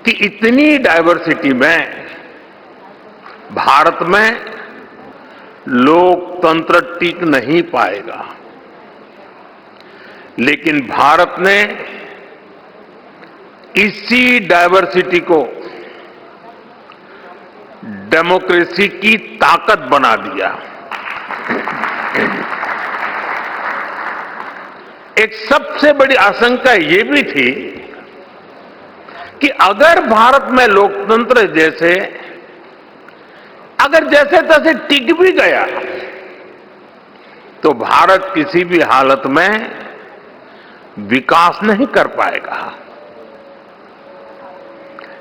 कि इतनी डाइवर्सिटी में भारत में लोकतंत्र टिक नहीं पाएगा। लेकिन भारत ने इसी डाइवर्सिटी को डेमोक्रेसी की ताकत बना दिया। एक सबसे बड़ी आशंका ये भी थी कि अगर भारत में लोकतंत्र अगर जैसे तैसे टिक भी गया तो भारत किसी भी हालत में विकास नहीं कर पाएगा।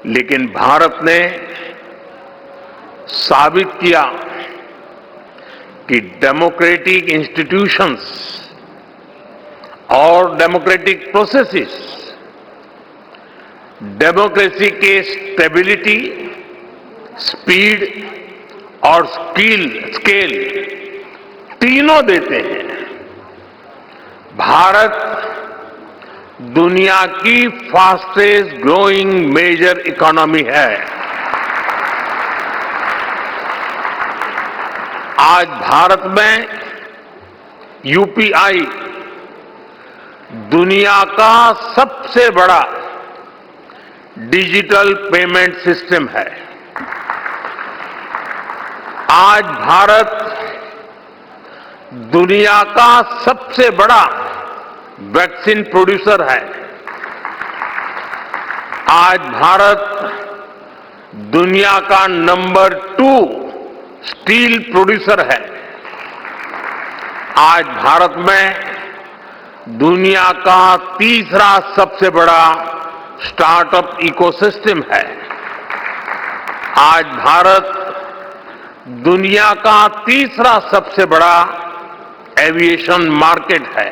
लेकिन भारत ने साबित किया कि डेमोक्रेटिक इंस्टीट्यूशंस और डेमोक्रेटिक प्रोसेसेस डेमोक्रेसी के स्टेबिलिटी, स्पीड और स्केल तीनों देते हैं। भारत दुनिया की फास्टेस्ट ग्रोइंग मेजर इकोनॉमी है। आज भारत में यूपीआई दुनिया का सबसे बड़ा डिजिटल पेमेंट सिस्टम है। आज भारत दुनिया का सबसे बड़ा वैक्सीन प्रोड्यूसर है। आज भारत दुनिया का नंबर 2 स्टील प्रोड्यूसर है। आज भारत में दुनिया का तीसरा सबसे बड़ा स्टार्टअप इकोसिस्टम है। आज भारत दुनिया का तीसरा सबसे बड़ा एविएशन मार्केट है।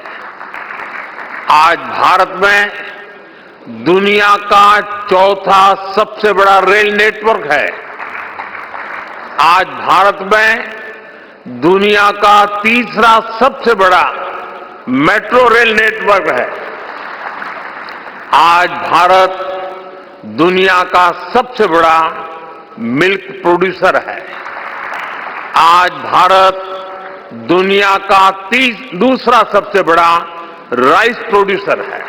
आज भारत में दुनिया का चौथा सबसे बड़ा रेल नेटवर्क है। आज भारत में दुनिया का तीसरा सबसे बड़ा मेट्रो रेल नेटवर्क है। आज भारत दुनिया का सबसे बड़ा मिल्क प्रोड्यूसर है। आज भारत दुनिया का दूसरा सबसे बड़ा राइस प्रोड्यूसर है।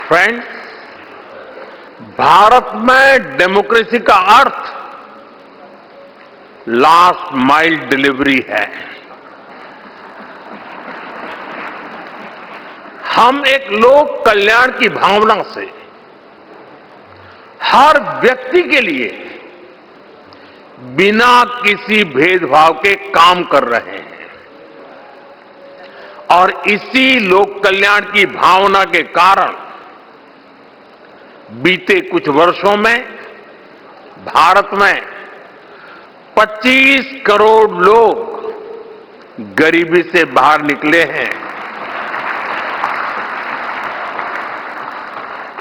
फ्रेंड्स, भारत में डेमोक्रेसी का अर्थ लास्ट माइल डिलीवरी है। हम एक लोक कल्याण की भावना से हर व्यक्ति के लिए बिना किसी भेदभाव के काम कर रहे हैं और इसी लोक कल्याण की भावना के कारण बीते कुछ वर्षों में भारत में 25 करोड़ लोग गरीबी से बाहर निकले हैं।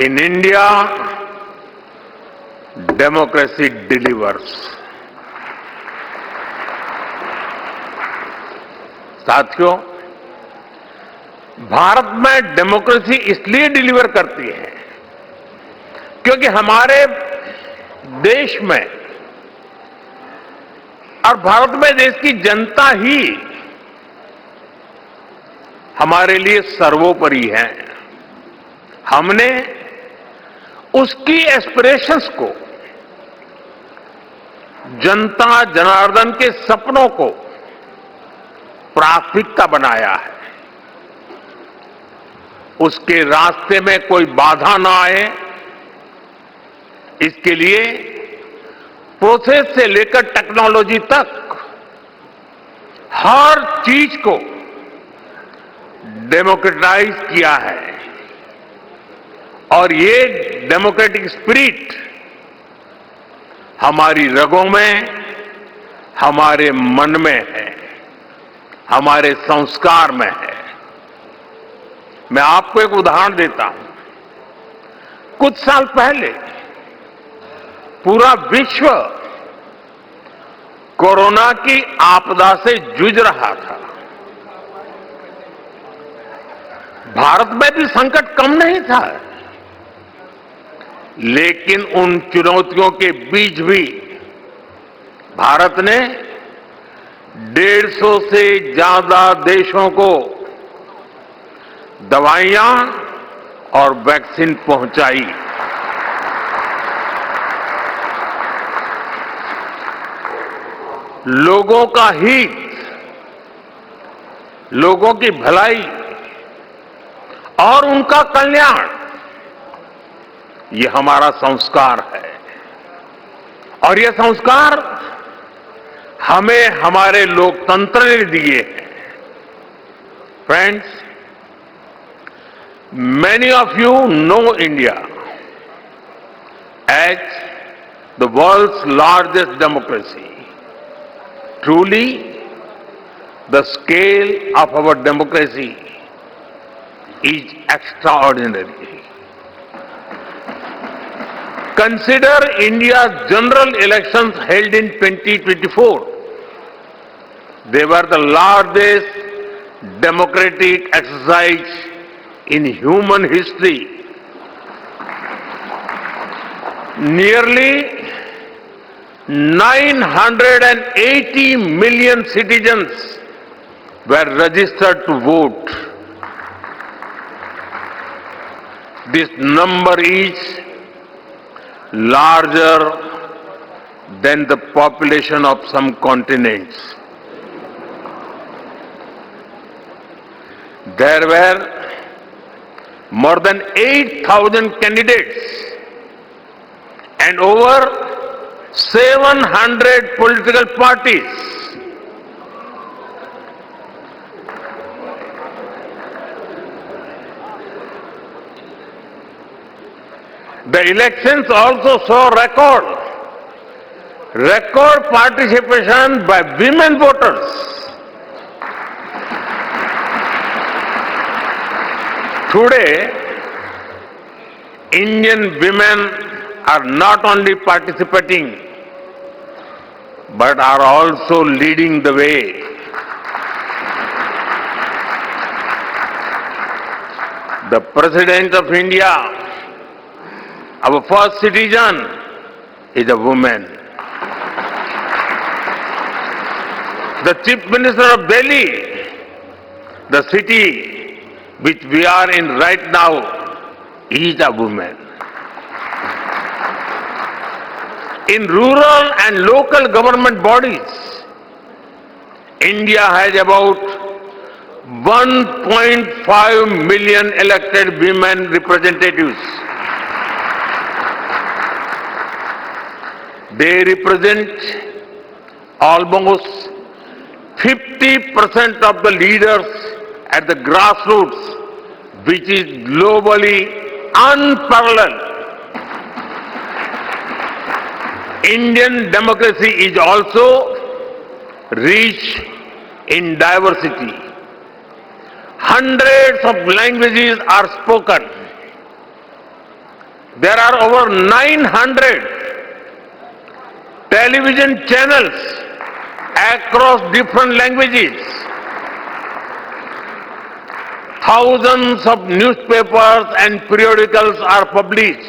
In India democracy delivers. साथियों, भारत में डेमोक्रेसी इसलिए डिलीवर करती है क्योंकि हमारे देश में और भारत में देश की जनता ही हमारे लिए सर्वोपरि है। हमने उसकी एस्पिरेशंस को, जनता जनार्दन के सपनों को प्राथमिकता बनाया है। उसके रास्ते में कोई बाधा ना आए, इसके लिए प्रोसेस से लेकर टेक्नोलॉजी तक हर चीज को डेमोक्रेटाइज किया है। और ये डेमोक्रेटिक स्पिरिट हमारी रगों में, हमारे मन में है, हमारे संस्कार में है। मैं आपको एक उदाहरण देता हूं। कुछ साल पहले पूरा विश्व कोरोना की आपदा से जूझ रहा था। भारत में भी संकट कम नहीं था, लेकिन उन चुनौतियों के बीच भी भारत ने 150 से ज्यादा देशों को दवाइयां और वैक्सीन पहुंचाई। लोगों का हित, लोगों की भलाई और उनका कल्याण, ये हमारा संस्कार है। और ये संस्कार हमें हमारे लोकतंत्र ने दिए हैं। Friends, many of you know India as the world's largest democracy. Truly, the scale of our democracy is extraordinary. Consider India's general elections held in 2024. They were the largest democratic exercise in human history. Nearly 980 million citizens were registered to vote. This number is larger than the population of some continents. There were more than 8,000 candidates and over 700 political parties. The elections also saw record participation by women voters. Today, Indian women are not only participating but are also leading the way. The President of India, our first citizen, is a woman. The Chief Minister of Delhi, the city which we are in right now, is a woman. In rural and local government bodies, India has about 1.5 million elected women representatives. They represent almost 50% of the leaders at the grassroots, which is globally unparalleled. Indian democracy is also rich in diversity. Hundreds of languages are spoken. There are over 900 television channels across different languages. Thousands of newspapers and periodicals are published.